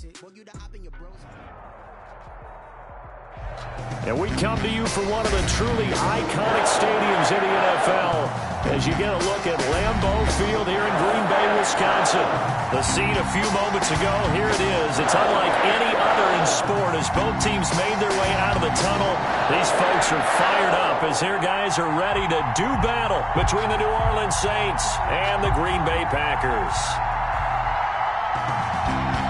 And we come to you from one of the truly iconic stadiums in the NFL as you get a look at Lambeau Field here in Green Bay, Wisconsin. The scene a few moments ago, here it is. It's unlike any other in sport as both teams made their way out of the tunnel. These folks are fired up as their guys are ready to do battle between the New Orleans Saints and the Green Bay Packers.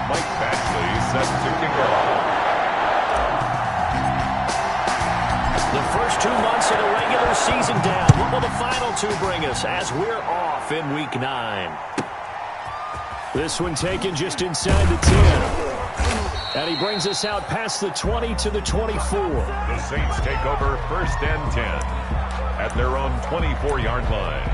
Mike Batchley set to kick off. The first 2 months of the regular season down. What will the final two bring us as we're off in Week 9? This one taken just inside the 10. And he brings us out past the 20 to the 24. The Saints take over 1st and 10 at their own 24-yard line.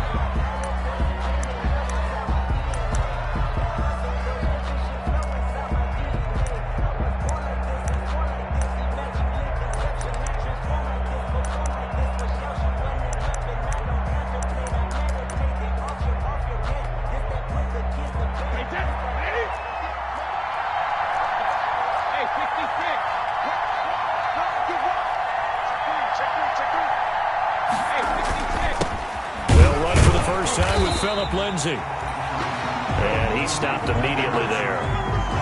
And he stopped immediately there.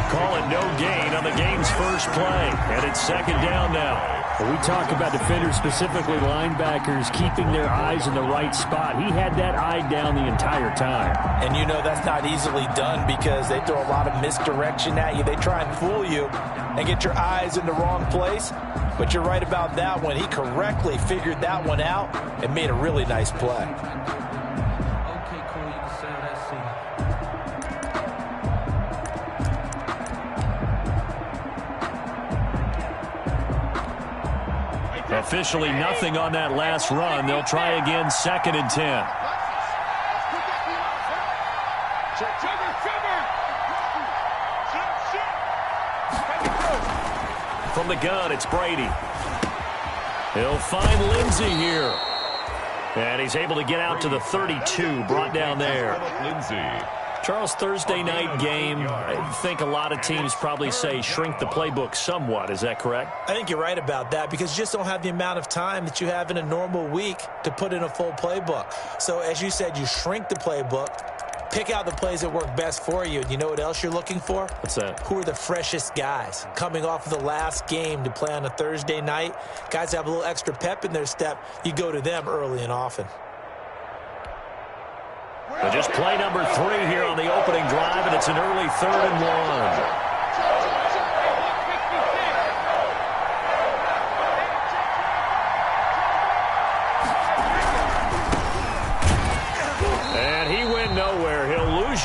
Call it no gain on the game's first play. And it's 2nd down now. When we talk about defenders, specifically linebackers, keeping their eyes in the right spot, he had that eye down the entire time. And you know that's not easily done because they throw a lot of misdirection at you. They try and fool you and get your eyes in the wrong place. But you're right about that one. He correctly figured that one out and made a really nice play. Officially nothing on that last run. They'll try again 2nd and 10. From the gun, it's Brady. He'll find Lindsey here. And he's able to get out to the 32, brought down there. Charles, Thursday night game, I think a lot of teams probably say shrink the playbook somewhat. Is that correct? I think you're right about that because you just don't have the amount of time that you have in a normal week to put in a full playbook. So as you said, you shrink the playbook, pick out the plays that work best for you. And you know what else you're looking for? What's that? Who are the freshest guys coming off of the last game to play on a Thursday night? Guys have a little extra pep in their step. You go to them early and often. But just play number 3 here on the opening drive, and it's an early 3rd and 1.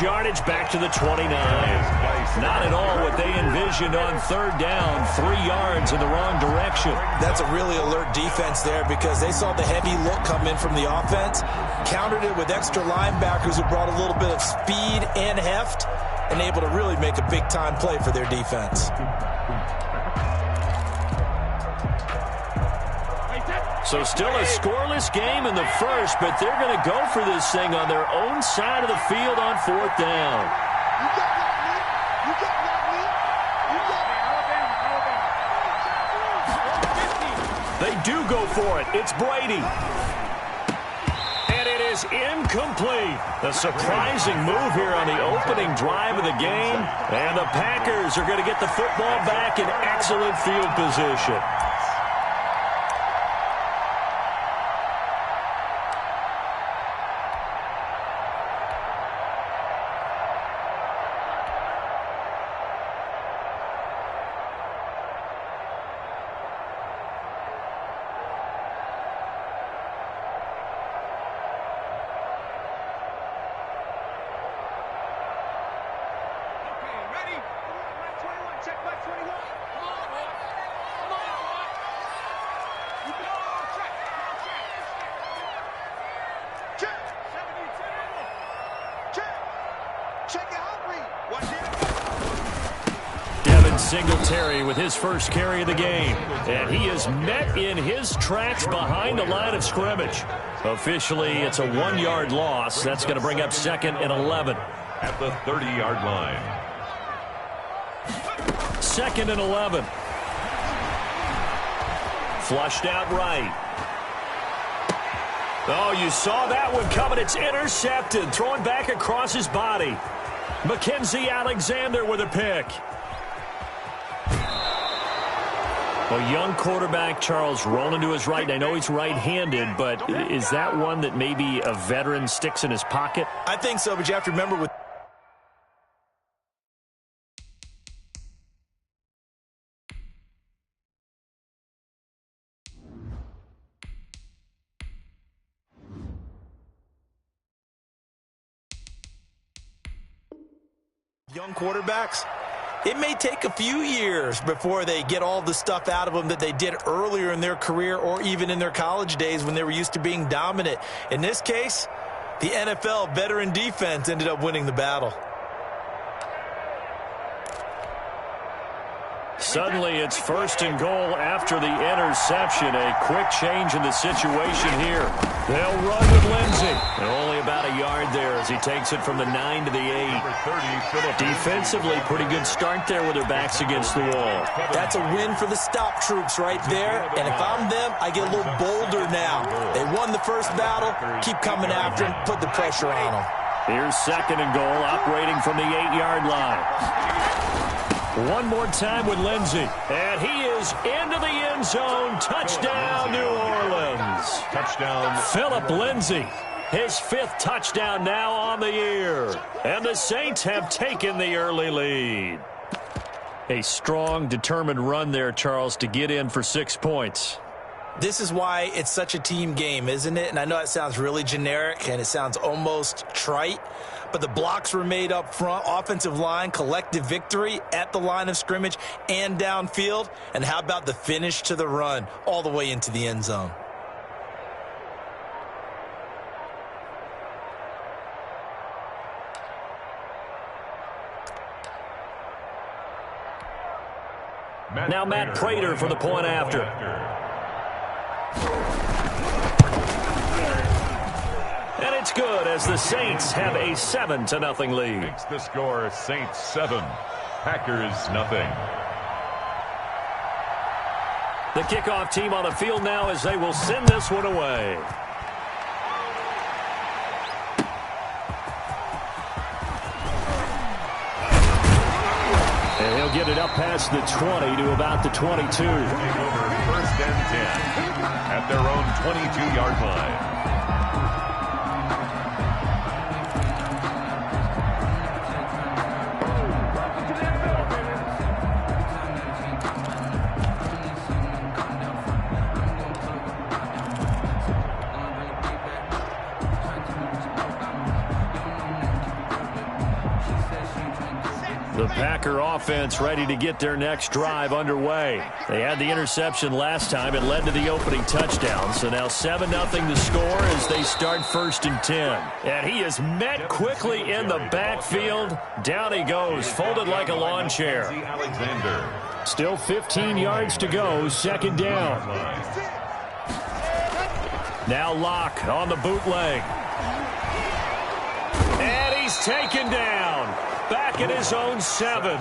Yardage back to the 29. Not at all what they envisioned on 3rd down. 3 yards in the wrong direction. That's a really alert defense there because they saw the heavy look come in from the offense, countered it with extra linebackers who brought a little bit of speed and heft, and able to really make a big-time play for their defense. So still a scoreless game in the first, but they're going to go for this thing on their own side of the field on 4th down. They do go for it. It's Brady. And it is incomplete. A surprising move here on the opening drive of the game. And the Packers are going to get the football back in excellent field position. Singletary with his first carry of the game. And he is met in his tracks behind the line of scrimmage. Officially, it's a 1-yard loss. That's going to bring up 2nd and 11. At the 30-yard line. 2nd and 11. Flushed out right. Oh, you saw that one coming. It's intercepted. Throwing back across his body. Mackenzie Alexander with a pick. Well, young quarterback Charles rolling to his right. I know he's right-handed, but is that one that maybe a veteran sticks in his pocket? I think so, but you have to remember with young quarterbacks, it may take a few years before they get all the stuff out of them that they did earlier in their career or even in their college days when they were used to being dominant. In this case, the NFL veteran defense ended up winning the battle. Suddenly, it's 1st and goal after the interception. A quick change in the situation here. They'll run with Lindsey. And only about a yard there as he takes it from the 9 to the 8. Defensively, pretty good start there with their backs against the wall. That's a win for the stop troops right there. And if I'm them, I get a little bolder now. They won the first battle. Keep coming after them. Put the pressure on them. Here's 2nd and goal, operating from the 8-yard line. One more time with Lindsey. And he is into the end zone. Touchdown, New Orleans. Touchdown. Philip Lindsey. His 5th touchdown now on the year. And the Saints have taken the early lead. A strong, determined run there, Charles, to get in for 6 points. This is why it's such a team game, isn't it? And I know it sounds really generic and it sounds almost trite, but the blocks were made up front, offensive line, collective victory at the line of scrimmage and downfield. And how about the finish to the run all the way into the end zone? Now Matt Prater for the point after. And it's good as the Saints have a 7-0 lead. Makes the score Saints 7, Packers nothing. The kickoff team on the field now as they will send this one away. And he'll get it up past the 20 to about the 22. Take over 1st and 10 at their own 22-yard line. The Packer offense ready to get their next drive underway. They had the interception last time. It led to the opening touchdown. So now 7-0 the score as they start 1st and 10. And he is met quickly in the backfield. Down he goes, folded like a lawn chair. Still 15 yards to go, 2nd down. Now Locke on the bootleg. And he's taken down. Back at his own 7.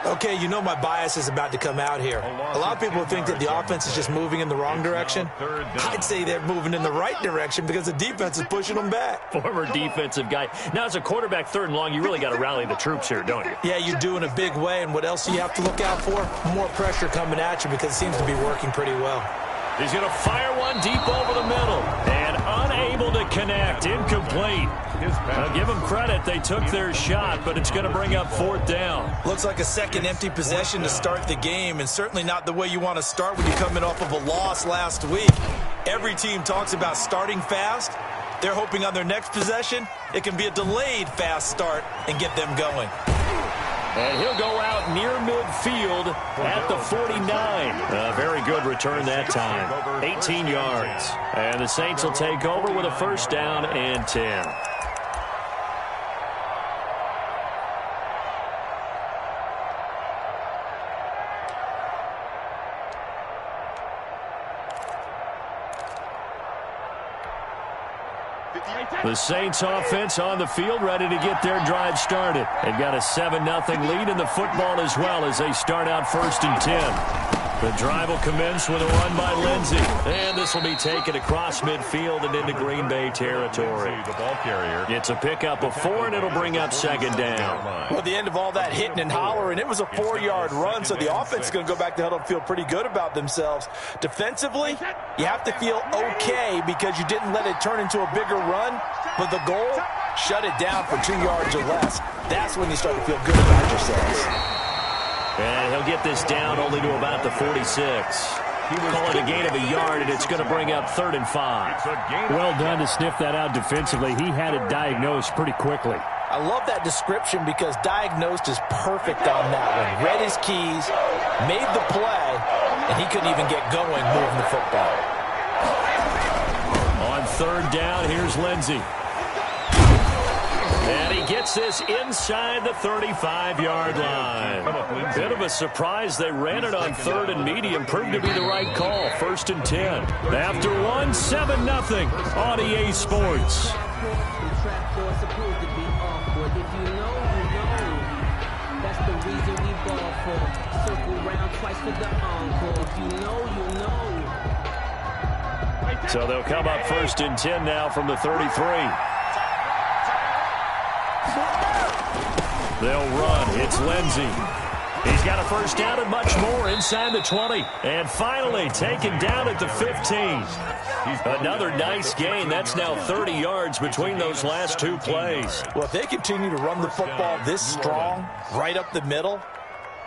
Okay, you know my bias is about to come out here. A lot of people think that the offense is just moving in the wrong direction. I'd say they're moving in the right direction because the defense is pushing them back. Former defensive guy. Now, as a quarterback 3rd and long, you really got to rally the troops here, don't you? Yeah, you do in a big way. And what else do you have to look out for? More pressure coming at you because it seems to be working pretty well. He's going to fire one deep over the middle. And unable to connect. Incomplete. I'll give them credit. They took their shot, but it's going to bring up 4th down. Looks like a second empty possession to start the game, and certainly not the way you want to start when you're coming off of a loss last week. Every team talks about starting fast. They're hoping on their next possession, it can be a delayed fast start and get them going. And he'll go out near midfield at the 49. A very good return that time. 18 yards. And the Saints will take over with a 1st down and 10. The Saints offense on the field, ready to get their drive started. They've got a 7-0 lead in the football as well as they start out 1st and 10. The drive will commence with a run by Lindsey. And this will be taken across midfield and into Green Bay territory. The ball carrier. It's a pickup of 4, and it'll bring up 2nd down. Well, at the end of all that hitting and hollering, it was a 4-yard run, so the offense is going to go back to huddle and feel pretty good about themselves. Defensively, you have to feel okay because you didn't let it turn into a bigger run, but the goal, shut it down for 2 yards or less. That's when you start to feel good about yourselves. And he'll get this down only to about the 46. Call it a gain of a yard, and it's going to bring up 3rd and 5. Well done to sniff that out defensively. He had it diagnosed pretty quickly. I love that description because diagnosed is perfect on that one. Read his keys, made the play, and he couldn't even get going moving the football. On 3rd down, here's Lindsey. And he gets this inside the 35-yard line. Bit of a surprise. They ran it on 3rd and medium. Proved to be the right call. 1st and 10. After 1, 7-0 on EA Sports. So they'll come up 1st and 10 now from the 33. They'll run. It's Lindsey. He's got a 1st down and much more inside the 20. And finally taken down at the 15. Another nice gain. That's now 30 yards between those last 2 plays. Well, if they continue to run the football this strong, right up the middle,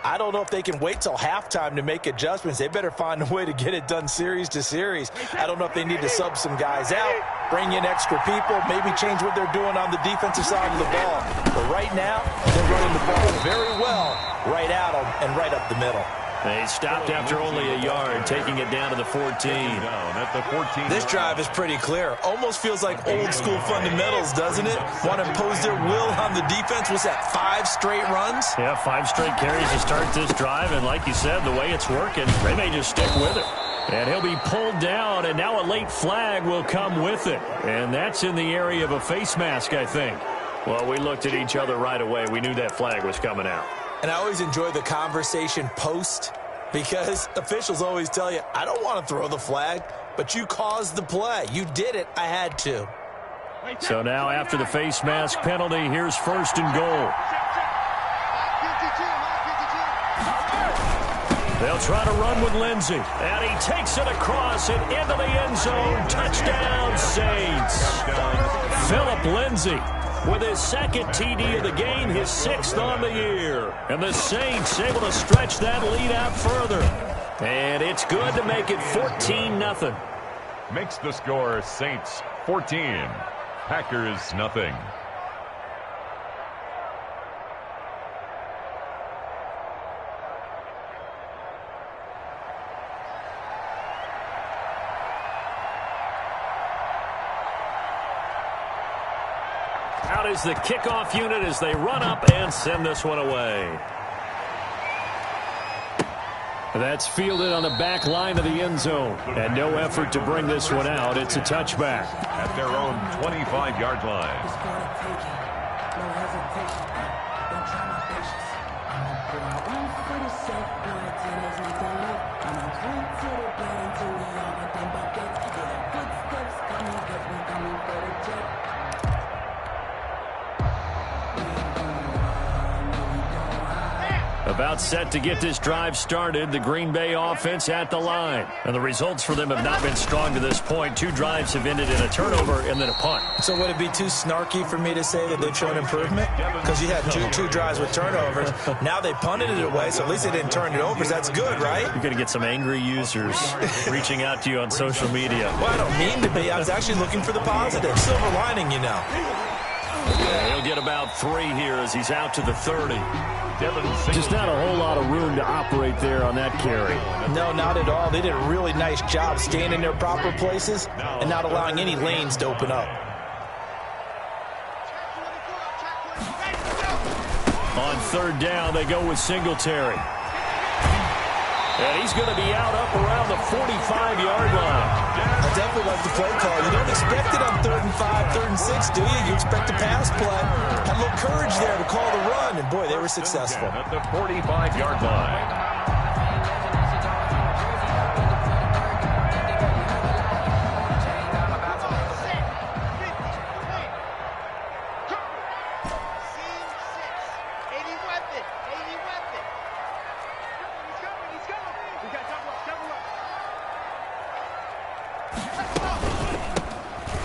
I don't know if they can wait till halftime to make adjustments. They better find a way to get it done series to series. I don't know if they need to sub some guys out, bring in extra people, maybe change what they're doing on the defensive side of the ball. But right now, they're running the ball very well right at them and right up the middle. They stopped after only a yard, taking it down to the 14. This drive is pretty clear. Almost feels like old school fundamentals, doesn't it? Want to impose their will on the defense. Was that 5 straight runs? Yeah, 5 straight carries to start this drive. And like you said, the way it's working, they may just stick with it. And he'll be pulled down, and now a late flag will come with it. And that's in the area of a face mask, I think. Well, we looked at each other right away. We knew that flag was coming out. And I always enjoy the conversation post because officials always tell you, I don't want to throw the flag, but you caused the play. You did it. I had to. So now after the face mask penalty, here's 1st and goal. They'll try to run with Lindsey. And he takes it across and into the end zone. Touchdown, Saints. Philip Lindsey with his 2nd TD of the game, his 6th on the year. And the Saints able to stretch that lead out further. And it's good to make it 14-0. Makes the score Saints 14, Packers nothing. Out is the kickoff unit as they run up and send this one away. That's fielded on the back line of the end zone. And no effort to bring this one out. It's a touchback. At their own 25-yard line. About set to get this drive started, the Green Bay offense at the line. And the results for them have not been strong to this point. 2 drives have ended in a turnover and then a punt. So would it be too snarky for me to say that they've shown improvement? Because you had two drives with turnovers. Now they punted it away, so at least they didn't turn it over. So that's good, right? You're going to get some angry users reaching out to you on social media. Well, I don't mean to be. I was actually looking for the positive. Silver lining, you know. Yeah, he'll get about 3 here as he's out to the 30. Just not a whole lot of room to operate there on that carry. No, not at all. They did a really nice job staying in their proper places and not allowing any lanes to open up. On 3rd down, they go with Singletary. And he's going to be out up around the 45-yard line. I definitely like the play call. You don't expect it on 3rd and 5, 3rd and 6, do you? You expect a pass play. Had a little courage there to call the run, and boy, they were successful. At the 45-yard line.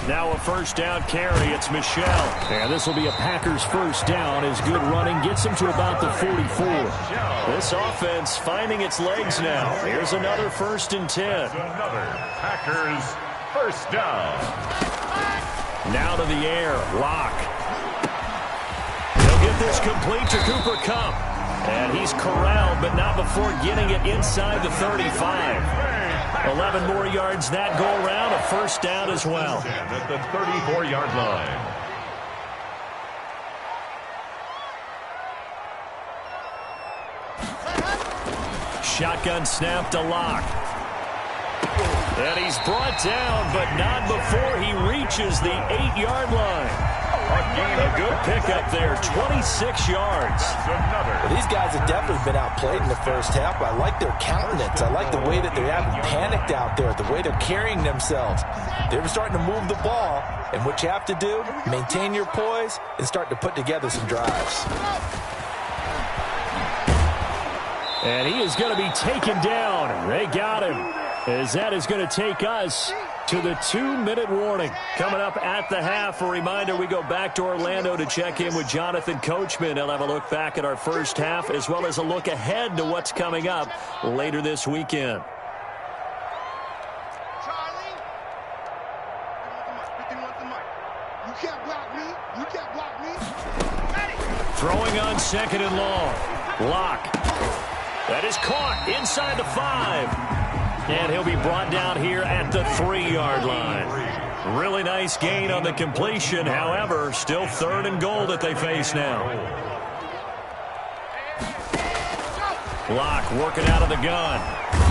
Now a first down carry. It's Michelle. And this will be a Packers first down as good running gets them to about the 44. This offense finding its legs now. Here's another 1st and 10. Another Packers first down. Now to the air. Lock. He'll get this complete to Cooper Kupp. And he's corralled, but not before getting it inside the 35. 11 more yards that go around, a first down as well. At the 34-yard line. Shotgun snap to Lock. And he's brought down, but not before he reaches the 8-yard line. A good pickup there, 26 yards. Well, these guys have definitely been outplayed in the first half. I like their countenance. I like the way that they haven't panicked out there, the way they're carrying themselves. They're starting to move the ball, and what you have to do, maintain your poise and start to put together some drives. And he is going to be taken down. They got him, as that is going to take us to the 2-minute warning. Coming up at the half, a reminder we go back to Orlando to check in with Jonathan Coachman. He'll have a look back at our first half as well as a look ahead to what's coming up later this weekend. Charlie, you can't block me. You can't block me. Throwing on 2nd and long. Lock. That is caught inside the 5. And he'll be brought down here at the 3-yard line. Really nice gain on the completion. However, still 3rd and goal that they face now. Lock working out of the gun.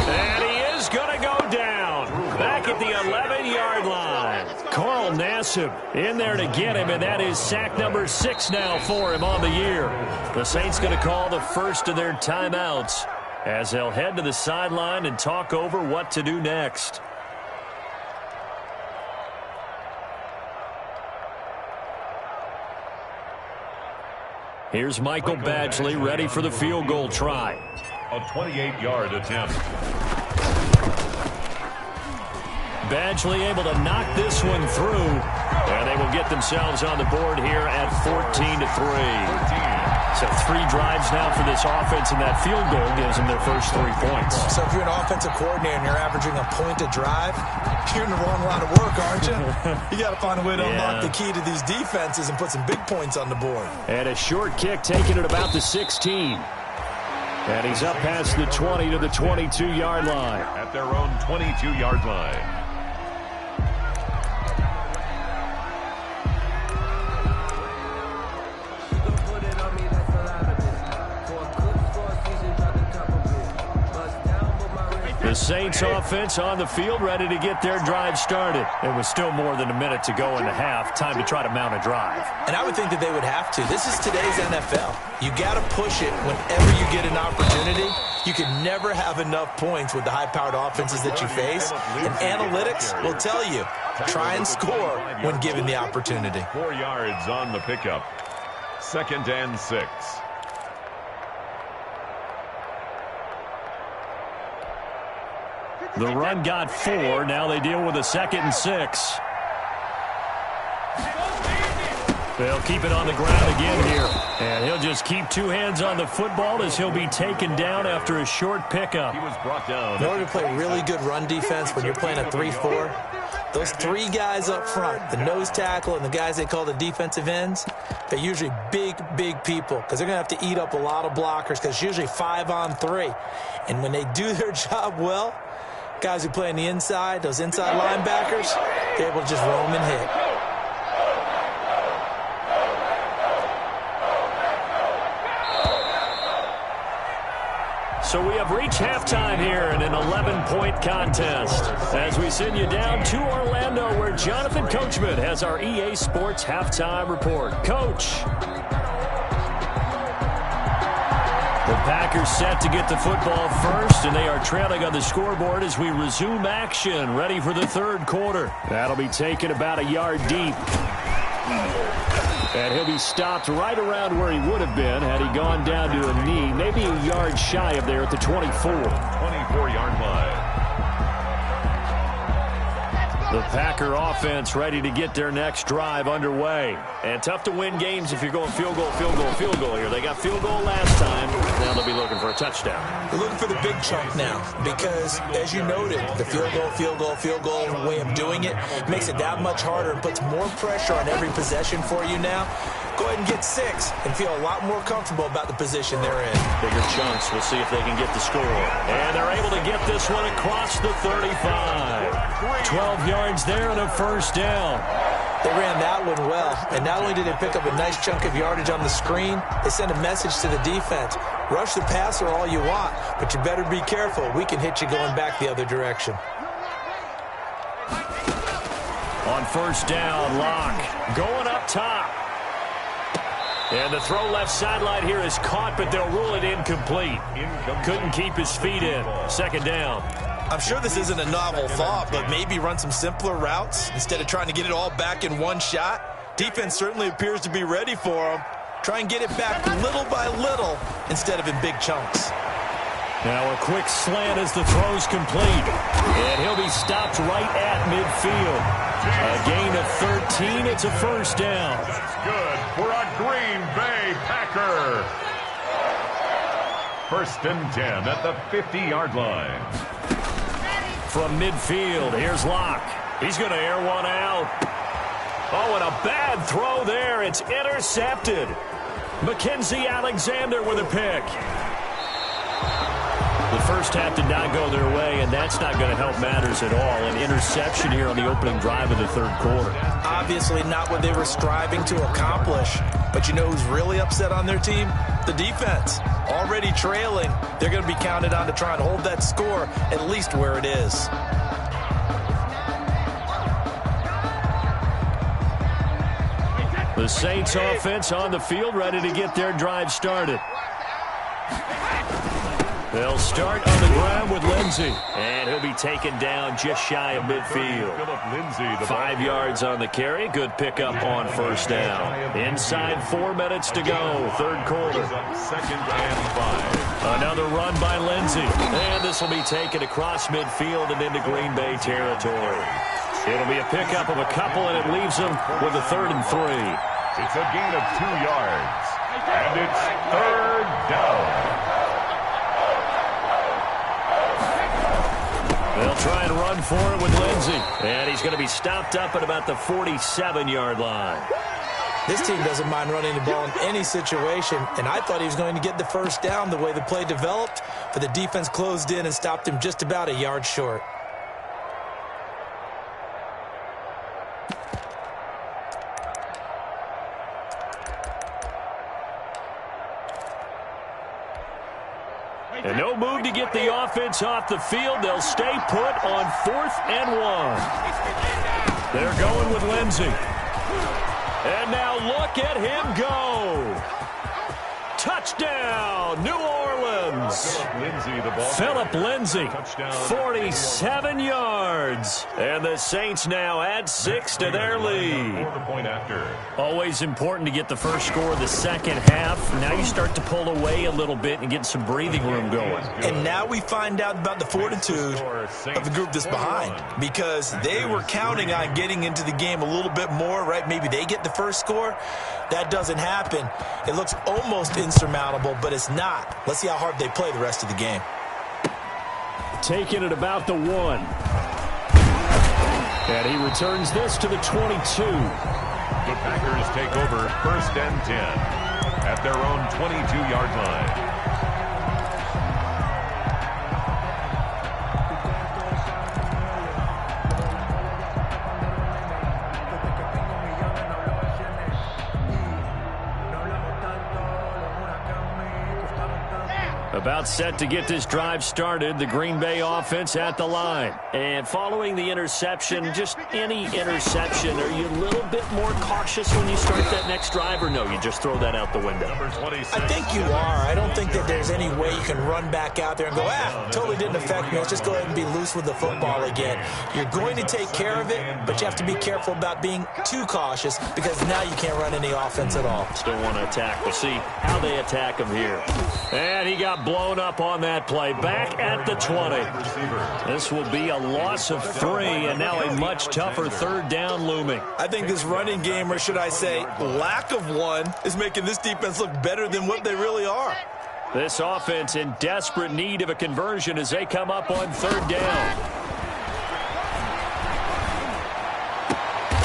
And he is going to go down. Back at the 11-yard line. Carl Nassib in there to get him, and that is sack number 6 now for him on the year. The Saints going to call the first of their timeouts as they'll head to the sideline and talk over what to do next. Here's Michael Badgley ready for the field goal try. A 28-yard attempt. Badgley able to knock this one through, and they will get themselves on the board here at 14-3. So 3 drives now for this offense, and that field goal gives them their first 3 points. So if you're an offensive coordinator and you're averaging a point a drive, you're in the wrong line of work, aren't you? You got to find a way to unlock the key to these defenses and put some big points on the board. And a short kick taken at about the 16. And he's up past the 20 to the 22-yard line. At their own 22-yard line. The Saints offense on the field ready to get their drive started. It was still more than a minute to go in the half. Time to try to mount a drive. And I would think that they would have to. This is today's NFL. You got to push it whenever you get an opportunity. You can never have enough points with the high-powered offenses that you face. And analytics will tell you, try and score when given the opportunity. 4 yards on the pickup. 2nd and 6. The run got 4. Now they deal with a 2nd and 6. They'll keep it on the ground again here. And he'll just keep 2 hands on the football as he'll be taken down after a short pickup. He was brought down. In order to play really good run defense when you're playing a 3-4, those 3 guys up front, the nose tackle and the guys they call the defensive ends, they're usually big, big people because they're going to have to eat up a lot of blockers because it's usually 5 on 3. And when they do their job well, guys who play on the inside, those inside linebackers, they're able to just roam and hit. So we have reached halftime here in an 11-point contest as we send you down to Orlando where Jonathan Coachman has our EA Sports halftime report. Coach. The Packers set to get the football first, and they are trailing on the scoreboard as we resume action, ready for the third quarter. That'll be taken about a yard deep. And he'll be stopped right around where he would have been had he gone down to a knee, maybe a yard shy of there at the 24. 24-yard line. The Packer offense ready to get their next drive underway. And tough to win games if you're going field goal, field goal, field goal here. They got field goal last time. Now they'll be looking for a touchdown. They're looking for the big chunk now because, as you noted, the field goal way of doing it makes it that much harder and puts more pressure on every possession for you now. Go ahead and get 6 and feel a lot more comfortable about the position they're in. Bigger chunks. We'll see if they can get the score. And they're able to get this one across the 35. 12 yards there and a first down. They ran that one well, and not only did they pick up a nice chunk of yardage on the screen, they sent a message to the defense. Rush the passer all you want, but you better be careful. We can hit you going back the other direction. On first down, Locke going up top. And the throw left sideline here is caught, but they'll rule it incomplete. Couldn't keep his feet in. Second down. I'm sure this isn't a novel thought, but maybe run some simpler routes instead of trying to get it all back in one shot. Defense certainly appears to be ready for him. Try and get it back little by little instead of in big chunks. Now a quick slant as the throw's complete. And he'll be stopped right at midfield. A gain of 13. It's a first down. That's good for a Green Bay Packer. First and 10 at the 50-yard line. From midfield, here's Locke. He's going to air one out. Oh, and a bad throw there. It's intercepted. Mackenzie Alexander with a pick. The first half did not go their way, and that's not going to help matters at all. An interception here on the opening drive of the third quarter. Obviously not what they were striving to accomplish. But you know who's really upset on their team? The defense. Already trailing. They're going to be counted on to try and hold that score at least where it is. The Saints offense on the field, ready to get their drive started. They'll start on the ground with Lindsey. And he'll be taken down just shy of midfield. 5 yards on the carry. Good pickup on first down. Inside 4 minutes to go. Third quarter. Second and 5. Another run by Lindsey. And this will be taken across midfield and into Green Bay territory. It'll be a pickup of a couple, and it leaves them with a 3rd and 3. It's a gain of 2 yards. And it's third down. They'll try and run for it with Lindsey. And he's going to be stopped up at about the 47-yard line. This team doesn't mind running the ball in any situation, and I thought he was going to get the first down the way the play developed, but the defense closed in and stopped him just about a yard short. And no move to get the offense off the field. They'll stay put on 4th and 1. They're going with Lindsey. And now look at him go. Touchdown, New Orleans. Philip Lindsey, 47 yards. And the Saints now add 6 to their lead. Always important to get the first score of the second half. Now you start to pull away a little bit and get some breathing room going. And now we find out about the fortitude of the group that's behind, because they were counting on getting into the game a little bit more, right? Maybe they get the first score. That doesn't happen. It looks almost insurmountable, but it's not. Let's see how hard they play the rest of the game. Taking it about the 1. And he returns this to the 22. The Packers take over first and 10 at their own 22-yard line. About set to get this drive started, the Green Bay offense at the line. And following the interception, just any interception, are you a little bit more cautious when you start that next drive, or no, you just throw that out the window? I think you are. I don't think that there's any way you can run back out there and go, totally didn't affect me. Let's just go ahead and be loose with the football again. You're going to take care of it, but you have to be careful about being too cautious because now you can't run any offense at all. Still want to attack. We'll see how they attack him here. And he got blown up on that play. Back at the 20. This will be a loss of 3, and now a much tougher third down looming. I think this running game, or should I say lack of one, is making this defense look better than what they really are. This offense in desperate need of a conversion as they come up on third down.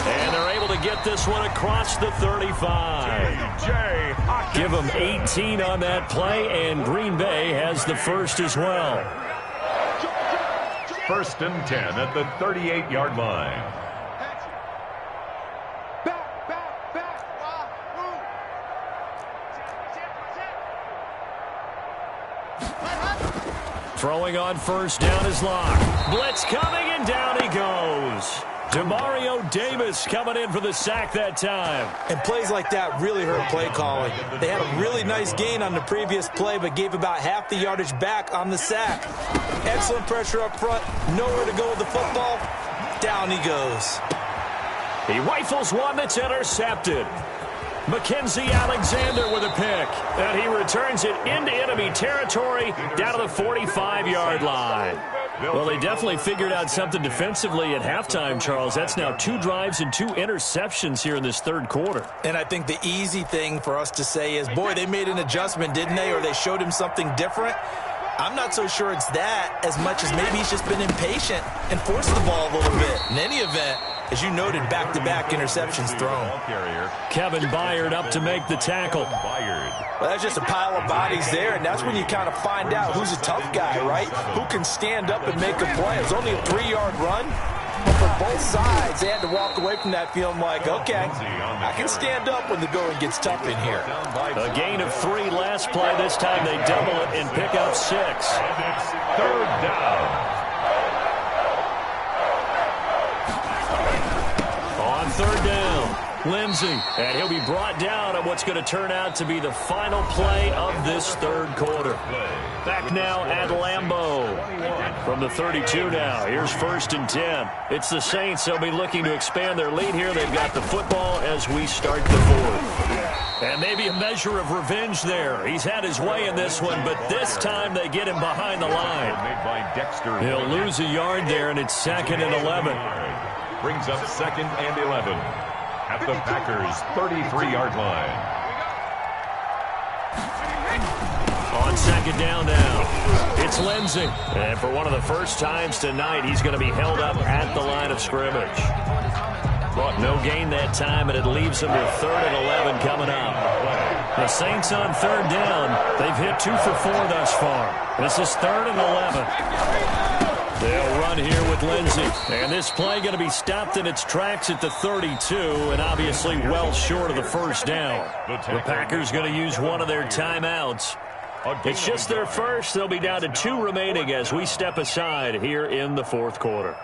And they're able to get this one across the 35. Give them 18 on that play, and Green Bay has the first as well. 1st and 10 at the 38-yard line. Throwing on first down is Locke. Blitz coming, and down he goes. Demario Davis coming in for the sack that time. And plays like that really hurt play calling. They had a really nice gain on the previous play, but gave about half the yardage back on the sack. Excellent pressure up front. Nowhere to go with the football. Down he goes. He rifles one that's intercepted. Mackenzie Alexander with a pick. And he returns it into enemy territory down to the 45-yard line. Well, they definitely figured out something defensively at halftime, Charles. That's now 2 drives and 2 interceptions here in this third quarter. And I think the easy thing for us to say is, boy, they made an adjustment, didn't they? Or they showed him something different. I'm not so sure it's that as much as maybe he's just been impatient and forced the ball a little bit. In any event, as you noted, back-to-back interceptions thrown. Kevin Byard up to make the tackle. Well, that's just a pile of bodies there, and that's when you kind of find out who's a tough guy, right? Who can stand up and make a play. It's only a 3-yard run, but for both sides, they had to walk away from that feeling like, okay, I can stand up when the going gets tough in here. A gain of 3 last play. This time they double it and pick up 6. Third down. On third down, Lindsey. And he'll be brought down on what's going to turn out to be the final play of this third quarter. Back now at Lambeau. From the 32 now. Here's 1st and 10. It's the Saints. They'll be looking to expand their lead here. They've got the football as we start the fourth. And maybe a measure of revenge there. He's had his way in this one, but this time they get him behind the line. He'll lose a yard there, and it's 2nd and 11. Brings up 2nd and 11 at the Packers' 33-yard line. On 2nd down now, it's Lindsey. And for one of the first times tonight, he's going to be held up at the line of scrimmage. But no gain that time, and it leaves him with 3rd and 11 coming up. The Saints on 3rd down. They've hit 2 for 4 thus far. This is 3rd and 11. They'll run here with Lindsey. And this play going to be stopped in its tracks at the 32, and obviously well short of the first down. The Packers going to use one of their timeouts. It's just their first. They'll be down to 2 remaining as we step aside here in the fourth quarter.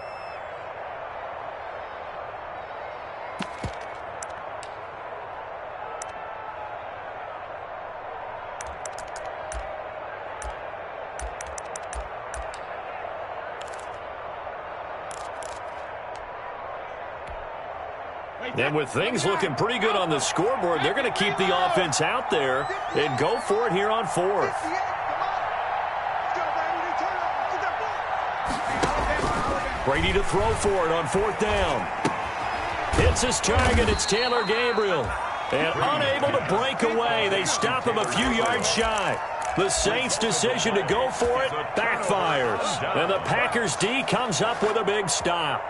And with things looking pretty good on the scoreboard, they're going to keep the offense out there and go for it here on 4th. Brady to throw for it on 4th down. Hits his target. It's Taylor Gabriel. And unable to break away, they stop him a few yards shy. The Saints' decision to go for it backfires. And the Packers' D comes up with a big stop.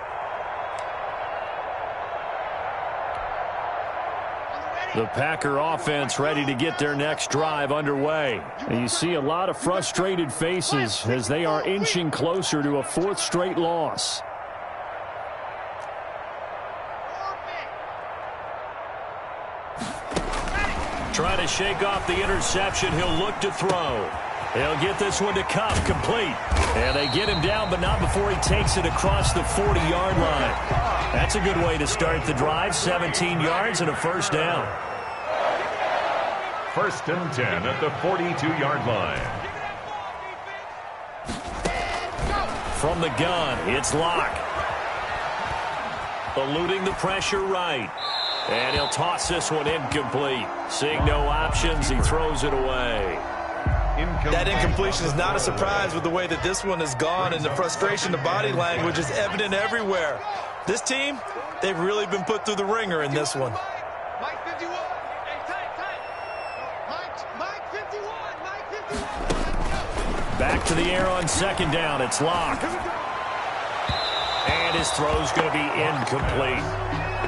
The Packer offense ready to get their next drive underway. And you see a lot of frustrated faces as they are inching closer to a 4th straight loss. Trying to shake off the interception. He'll look to throw. He'll get this one to Cup, complete. And they get him down, but not before he takes it across the 40-yard line. That's a good way to start the drive. 17 yards and a first down. 1st and 10 at the 42-yard line. From the gun, it's Locke. Eluding the pressure right. And he'll toss this one incomplete. Seeing no options, he throws it away. That incompletion is not a surprise with the way that this one has gone, and the frustration, the body language is evident everywhere. This team, they've really been put through the ringer in this one. Mike 51. Hey, tight. Mike 51. Mike 51. Back to the air on 2nd down. It's Locke. And his throw's going to be incomplete.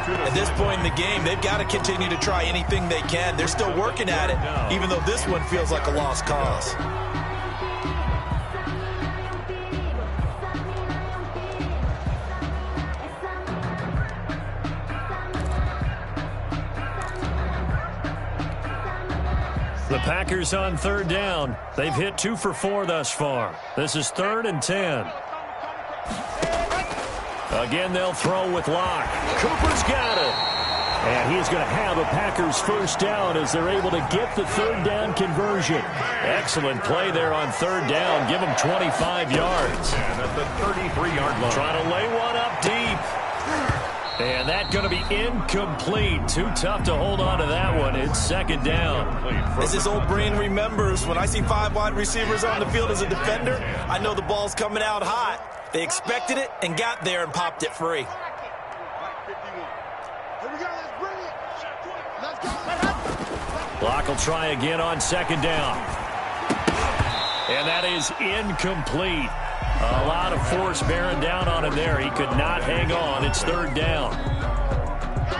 At this point in the game, they've got to continue to try anything they can. They're still working at it, even though this one feels like a lost cause. The Packers on 3rd down. They've hit 2 for 4 thus far. This is 3rd and 10. Again, they'll throw with Locke. Cooper's got it. And he's going to have a Packers first down as they're able to get the 3rd down conversion. Excellent play there on 3rd down. Give them 25 yards. And at the 33-yard line. Trying to lay one up deep. And that's going to be incomplete. Too tough to hold on to that one. It's 2nd down. As his old brain remembers, when I see 5 wide receivers on the field as a defender, I know the ball's coming out hot. They expected it and got there and popped it free. Here we go. Let's bring it. Let's go. Locke will try again on 2nd down. And that is incomplete. A lot of force bearing down on him there. He could not hang on. It's 3rd down.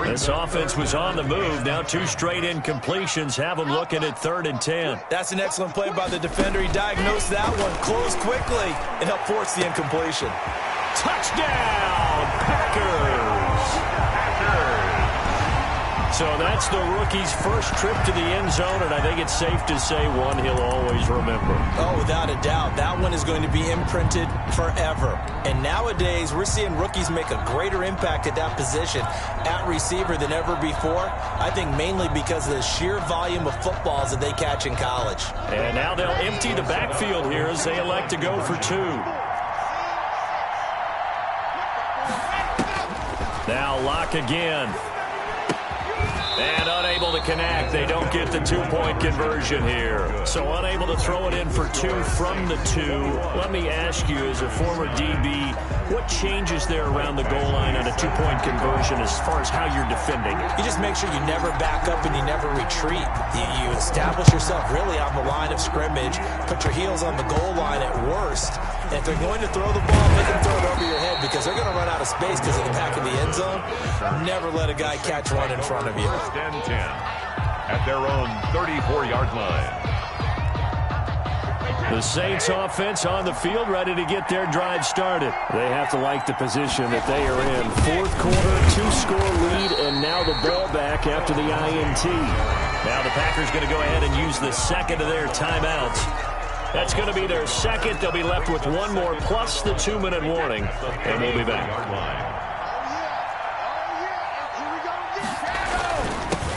This offense was on the move. Now 2 straight incompletions have them looking at 3rd and 10. That's an excellent play by the defender. He diagnosed that one, closed quickly, and helped force the incompletion. Touchdown, Packers! So that's the rookie's first trip to the end zone, and I think it's safe to say one he'll always remember. Oh, without a doubt. That one is going to be imprinted forever. And nowadays, we're seeing rookies make a greater impact at that position at receiver than ever before. I think mainly because of the sheer volume of footballs that they catch in college. And now they'll empty the backfield here as they elect to go for 2. Now Locke again. And unable to connect. They don't get the 2-point conversion here. So unable to throw it in for 2 from the 2. Let me ask you, as a former DB, what changes there around the goal line on a 2-point conversion as far as how you're defending? You just make sure you never back up and you never retreat. You establish yourself really on the line of scrimmage, put your heels on the goal line at worst. And if they're going to throw the ball, make them throw it over your head because they're going to run out of space because of the back of the end zone. Never let a guy catch one in front of you. 1st and 10 at their own 34-yard line. The Saints offense on the field, ready to get their drive started. They have to like the position that they are in. 4th quarter, 2-score lead, and now the ball back after the INT. Now the Packers going to go ahead and use the second of their timeouts. That's going to be their second. They'll be left with 1 more plus the 2-minute warning, and we'll be back.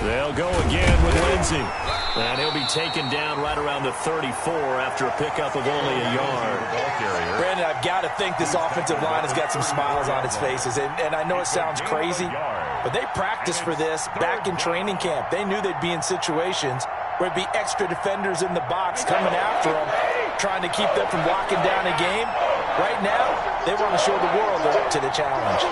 They'll go again with Lindsey. And he'll be taken down right around the 34 after a pickup of only a yard. Brandon, I've got to think this offensive line has got some smiles on its faces. And I know it sounds crazy, but they practiced for this back in training camp. They knew they'd be in situations where it'd be extra defenders in the box coming after them, trying to keep them from locking down a game. Right now, they want to show the world they're up to the challenge.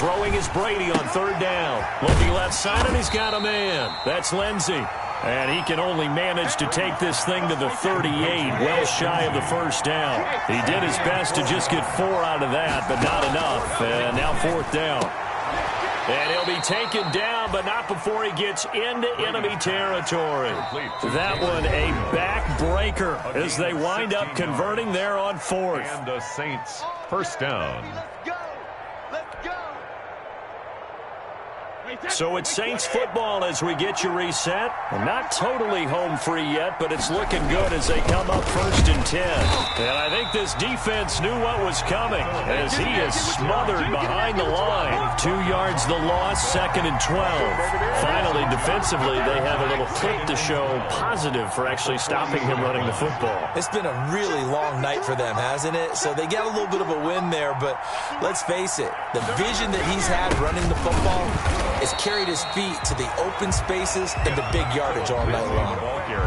Throwing is Brady on 3rd down. Looking left side, and he's got a man. That's Lindsey. And he can only manage to take this thing to the 38, well shy of the first down. He did his best to just get 4 out of that, but not enough. And now 4th down. And he'll be taken down, but not before he gets into enemy territory. That one a backbreaker as they wind up converting there on 4th. And the Saints first down. Let's go. Let's go. So it's Saints football as we get you reset. Not totally home free yet, but it's looking good as they come up 1st and 10. And I think this defense knew what was coming as he is smothered behind the line. 2 yards the loss, 2nd and 12. Finally, defensively, they have a little clip to show positive for actually stopping him running the football. It's been a really long night for them, hasn't it? So they got a little bit of a win there, but let's face it, the vision that he's had running the football has carried his feet to the open spaces and the big yardage all night long.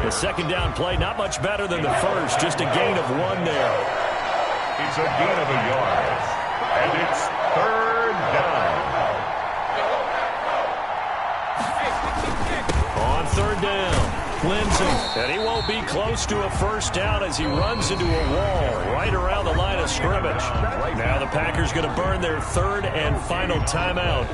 The 2nd down play, not much better than the first, just a gain of 1 there. It's a gain of a yard, and it's 3rd down. On 3rd down, Lindsey, and he won't be close to a 1st down as he runs into a wall right around the line of scrimmage. Now the Packers going to burn their 3rd and final timeout,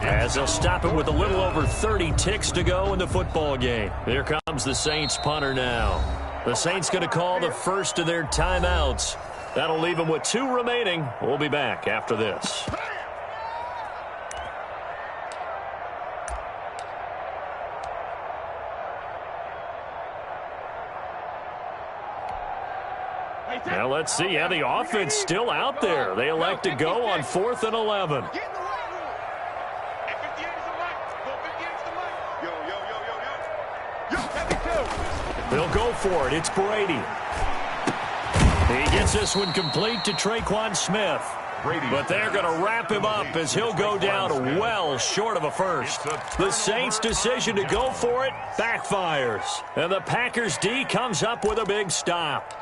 as they'll stop it with a little over 30 ticks to go in the football game. Here comes the Saints punter now. The Saints going to call the first of their timeouts. That'll leave them with 2 remaining. We'll be back after this. Now let's see how the offense still out there. They elect to go on 4th and 11. They'll go for it. It's Brady. He gets this one complete to Traquan Smith. But they're going to wrap him up as he'll go down well short of a first. The Saints' decision to go for it backfires. And the Packers D comes up with a big stop.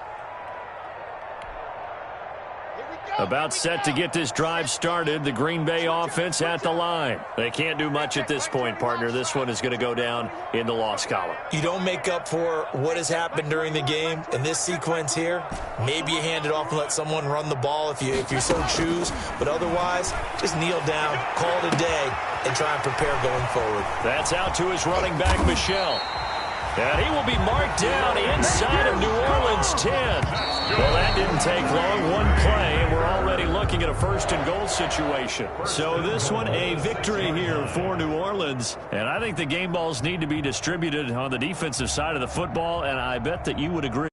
About set to get this drive started, the Green Bay offense at the line. They can't do much at this point, partner. This one is going to go down in the loss column. You don't make up for what has happened during the game in this sequence here. Maybe you hand it off and let someone run the ball if you so choose. But otherwise, just kneel down, call it a day, and try and prepare going forward. That's out to his running back, Michel. And he will be marked down inside of New Orleans 10. Well, that didn't take long. 1 play, and we're already looking at a 1st and goal situation. So this one, a victory here for New Orleans. And I think the game balls need to be distributed on the defensive side of the football, and I bet that you would agree.